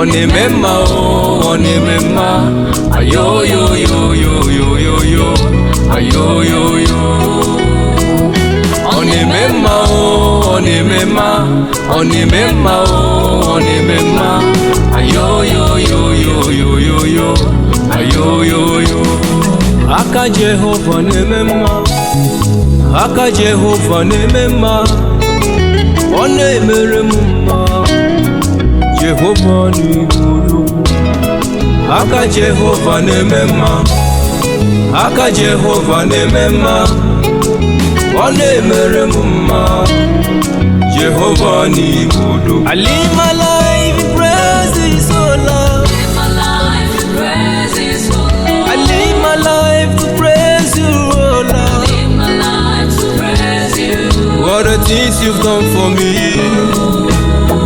Onemema, oh, onemema, ayo yo yo yo yo yo yo, ayo yo yo. Onemema, oh, onemema, onemema, oh, onemema, ayo yo yo yo yo yo yo, ayo yo yo. Aka Jehova nemema, aka Jehova nemema, onemere mumma. Jehova ni guru, aka Jehova nemema, aka Jehova nemema, onemere mumma. Jehova ni guru. I live my life in praises, oh Lord. I live my life to praise you, oh Lord. What the things you've done for me,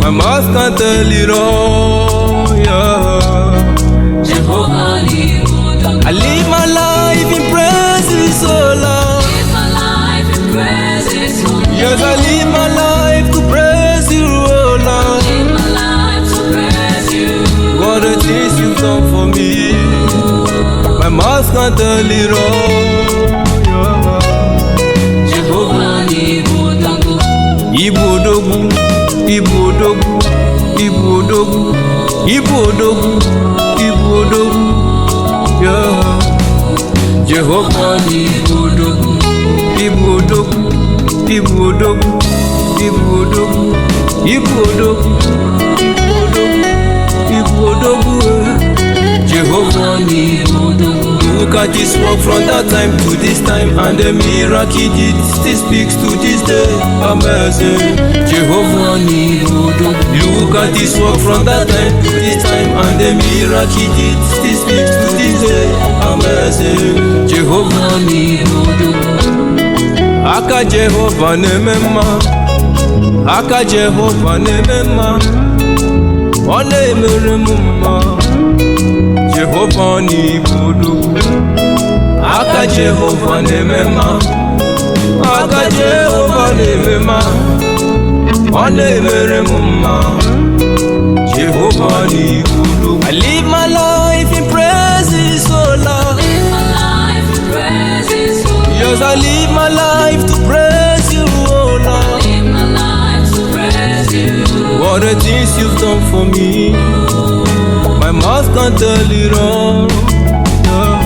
my mouth can't tell it all, yeah. Jehovah, I live my life in praises, oh Lord. Yes, I live my life to praise you, oh Lord. What the things you've done for me, my mouth can't tell it all, yeah. Jehovah, Ibodogu, Ibodogu, Ibodogu, Ibodogu, Ibodogu, yeah. Jehovah Ibodogu, Ibodogu, Ibodogu, Ibodogu, Ibodogu, Ibodogu, Ibodogu, Jehovah Ibodogu. Look at this work from that time to this time, and the miracle he did still speaks to this day. Amazing, Jehovah Nibudu. Look at this work from that time to this time, and the miracle he did still speaks to this day. Amazing, Jehovah Nibudu. Aka Jehovah nemema, aka Jehovah nemema, onemere mumma. Jehovah Nibudu, aka Jehovah nemema, aka Jehovah nemema, onemere mumma. Jehovah Nibudu. I live my life in praises, oh Lord. Yes, I live my life to praise you, oh Lord. What the things you've done for me, my mouth can't tell it all, yeah.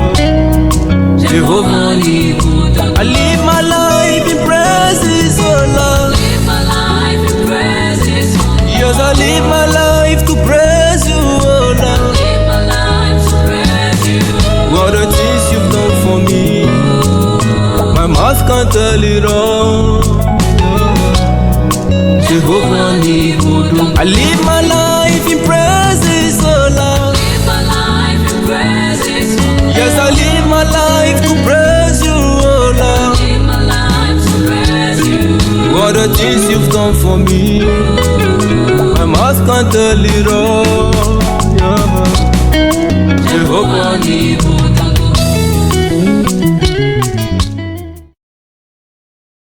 Jehovah Nibudu. I live my life in praises, oh Lord. Yes, I live my life to praise you, oh Lord. What the things you've done for me, my mouth can't tell it all, yeah. Jehovah Nibudu. I live my life in praises, oh Lord. Yes, I live my life to praise you, oh Lord. What the things you've done for me, my mouth can't tell it all, yeah. Jehovah Nibudu.